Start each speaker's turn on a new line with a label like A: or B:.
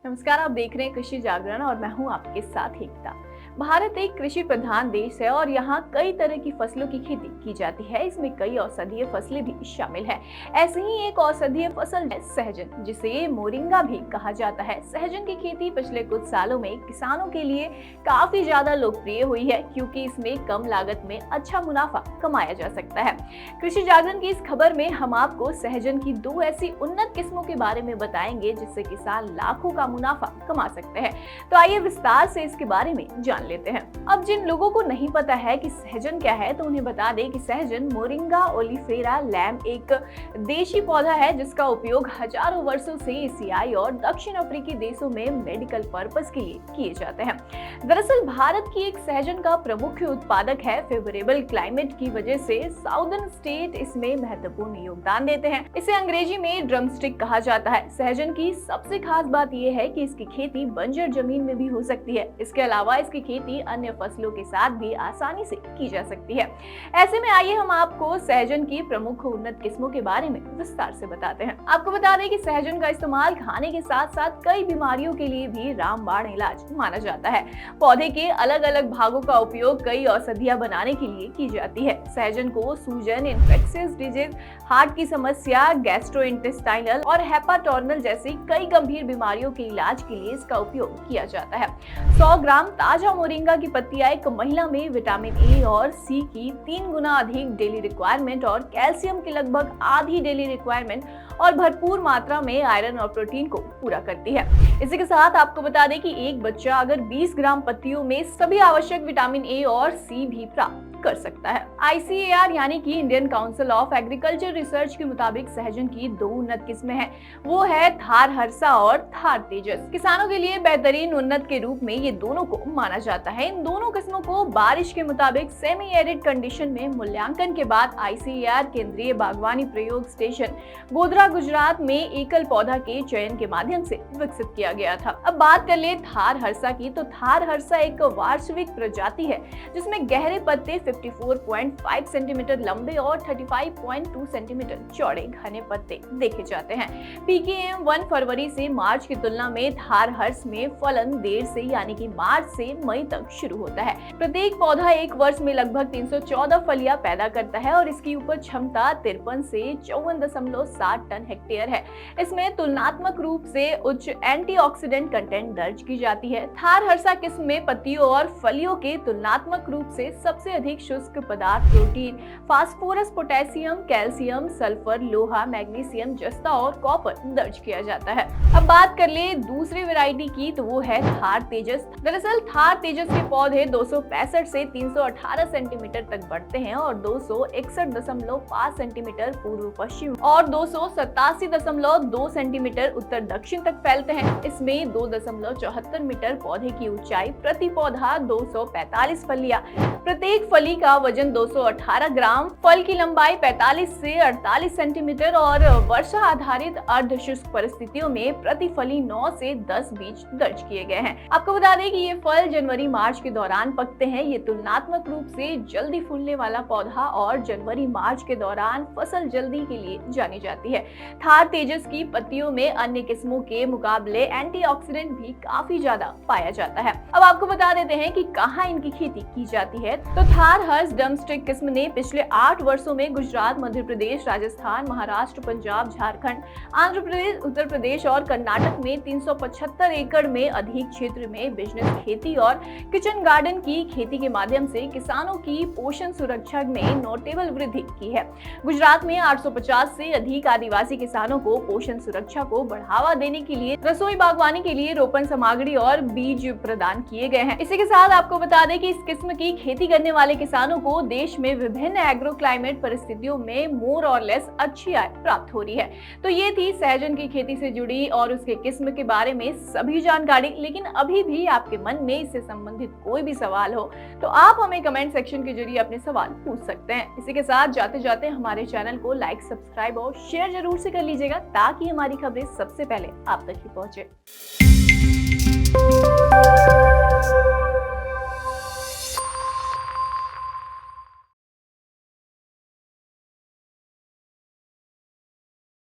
A: नमस्कार, आप देख रहे हैं कृषि जागरण और मैं हूं आपके साथ एकता। भारत एक कृषि प्रधान देश है और यहाँ कई तरह की फसलों की खेती की जाती है। इसमें कई औषधीय फसलें भी शामिल है। ऐसे ही एक औषधीय फसल है सहजन, जिसे मोरिंगा भी कहा जाता है। सहजन की खेती पिछले कुछ सालों में किसानों के लिए काफी ज्यादा लोकप्रिय हुई है, क्योंकि इसमें कम लागत में अच्छा मुनाफा कमाया जा सकता है। कृषि जागरण की इस खबर में हम आपको सहजन की दो ऐसी उन्नत किस्मों के बारे में बताएंगे, जिससे किसान लाखों का मुनाफा कमा सकते हैं। तो आइए विस्तार से इसके बारे में जान लेते हैं। अब जिन लोगों को नहीं पता है कि सहजन क्या है, तो उन्हें बता दें कि सहजन मोरिंगा ओलिफेरा लैम एक देशी पौधा है, जिसका उपयोग हजारों वर्षों से एशियाई और दक्षिण अफ्रीकी देशों में मेडिकल पर्पस के लिए किए जाते हैं। दरअसल भारत की एक सहजन का प्रमुख उत्पादक है। फेवरेबल क्लाइमेट की वजह से साउदर्न स्टेट इसमें महत्वपूर्ण योगदान देते हैं। इसे अंग्रेजी में ड्रमस्टिक कहा जाता है। सहजन की सबसे खास बात यह है कि इसकी खेती बंजर जमीन में भी हो सकती है। इसके अलावा इसकी खेती अन्य फसलों के साथ भी आसानी से की जा सकती है। ऐसे में आइए हम आपको सहजन की प्रमुख उन्नत किस्मों के बारे में विस्तार से बताते हैं। आपको बता दें कि सहजन का इस्तेमाल खाने के साथ साथ कई बीमारियों के लिए भी रामबाण इलाज माना जाता है। पौधे के अलग अलग भागों का उपयोग कई औषधियां बनाने के लिए की जाती है। सहजन को सूजन, इन्फेक्शियस डिजीज, हार्ट की समस्या, गैस्ट्रोइंटेस्टाइनल और हेपाटोर्नल जैसी कई गंभीर बीमारियों के इलाज के लिए इसका उपयोग किया जाता है। 100 ग्राम ताजा मोरिंगा की पत्तियां एक महिला में विटामिन ए और सी की 3 गुना अधिक डेली रिक्वायरमेंट और कैल्शियम की लगभग आधी डेली रिक्वायरमेंट और भरपूर मात्रा में आयरन और प्रोटीन को पूरा करती है। इसी के साथ आपको बता दें कि एक बच्चा अगर 20 ग्राम पत्तियों में सभी आवश्यक विटामिन ए और सी भी प्राप्त कर सकता है। ICAR यानी कि Indian council of agriculture research के मुताबिक सहजन की दो उन्नत किस्में हैं। वो है थार हर्षा और थार तेजस। किसानों के लिए बेहतरीन उन्नत के रूप में ये दोनों को माना जाता है। इन दोनों किस्मों को बारिश के मुताबिक सेमी एरिड कंडीशन में मूल्यांकन के बाद ICAR केंद्रीय बागवानी प्रयोग स्टेशन गोधरा गुजरात में एकल पौधा के चयन के माध्यम से विकसित किया गया था। अब बात कर ले थार हर्षा की, तो थार हर्षा एक वार्षिक प्रजाति है जिसमें गहरे पत्ते 54.5 सेंटीमीटर लंबे और 35.2 सेंटीमीटर चौड़े घने पत्ते देखे जाते हैं। PKM 1 फरवरी से मार्च की तुलना में थार हर्ष में फलन देर से यानी कि मार्च से मई तक शुरू होता है। प्रत्येक पौधा एक वर्ष में लगभग 314 फलियां पैदा करता है और इसकी उपज क्षमता 53 से 54.7 टन हेक्टेयर है। इसमें तुलनात्मक रूप से उच्च एंटीऑक्सीडेंट कंटेंट दर्ज की जाती है। थार हर्षा किस्म में पत्तियों और फलियों के तुलनात्मक रूप से सबसे अधिक शुष्क पदार्थ protein, phosphorus, potassium, calcium, sulphur, लोहा, मैग्नीशियम, जस्ता और कॉपर दर्ज किया जाता है। अब बात कर ले दूसरी वैरायटी की, तो वो है थार तेजस। दरअसल थार तेजस के पौधे 265 से 318 सेंटीमीटर तक बढ़ते हैं और 261.5 सेंटीमीटर पूर्व पश्चिम और 287.2 सेंटीमीटर उत्तर दक्षिण तक फैलते हैं। इसमें 2.74 मीटर पौधे की ऊंचाई, प्रति पौधा 245 फलियां, प्रत्येक फली का वजन 218 ग्राम, फल की लंबाई 45 से 48 सेंटीमीटर और वर्षा आधारित अर्ध शुष्क परिस्थितियों में प्रति फली 9 से 10 बीज दर्ज किए गए हैं। आपको बता दें कि ये फल जनवरी मार्च के दौरान पकते हैं। ये तुलनात्मक रूप से जल्दी फूलने वाला पौधा और जनवरी मार्च के दौरान फसल जल्दी के लिए जानी जाती है। थार तेजस की पत्तियों में अन्य किस्मों के मुकाबले एंटीऑक्सीडेंट भी काफी ज्यादा पाया जाता है। अब आपको बता देते हैं कि कहाँ इनकी खेती की जाती है। तो थार हर्ष ड्रमस्टिक किस्म ने पिछले 8 वर्षों में गुजरात, मध्य प्रदेश, राजस्थान, महाराष्ट्र, पंजाब, झारखंड, आंध्र प्रदेश, उत्तर प्रदेश और कर्नाटक में 375 एकड़ में अधिक क्षेत्र में बिजनेस खेती और किचन गार्डन की खेती के माध्यम से किसानों की पोषण सुरक्षा में नोटेबल वृद्धि की है। गुजरात में 850 से अधिक आदिवासी किसानों को पोषण सुरक्षा को बढ़ावा देने के लिए रसोई बागवानी के लिए रोपण सामग्री और बीज प्रदान किए गए हैं। इसी के साथ आपको बता दें कि इस किस्म की खेती करने वाले किसानों को देश में विभिन्न एग्रो क्लाइमेट परिस्थितियों में मोर और लेस अच्छी आय प्राप्त हो रही है। तो ये थी सहजन की खेती से जुड़ी और उसके किस्म के बारे में सभी जानकारी। लेकिन अभी भी आपके मन में इससे संबंधित कोई भी सवाल हो तो आप हमें कमेंट सेक्शन के जरिए अपने सवाल पूछ सकते हैं। इसी के साथ जाते जाते हमारे चैनल को लाइक, सब्सक्राइब और शेयर जरूर से कर लीजिएगा, ताकि हमारी खबरें सबसे पहले आप तक ही पहुंचे।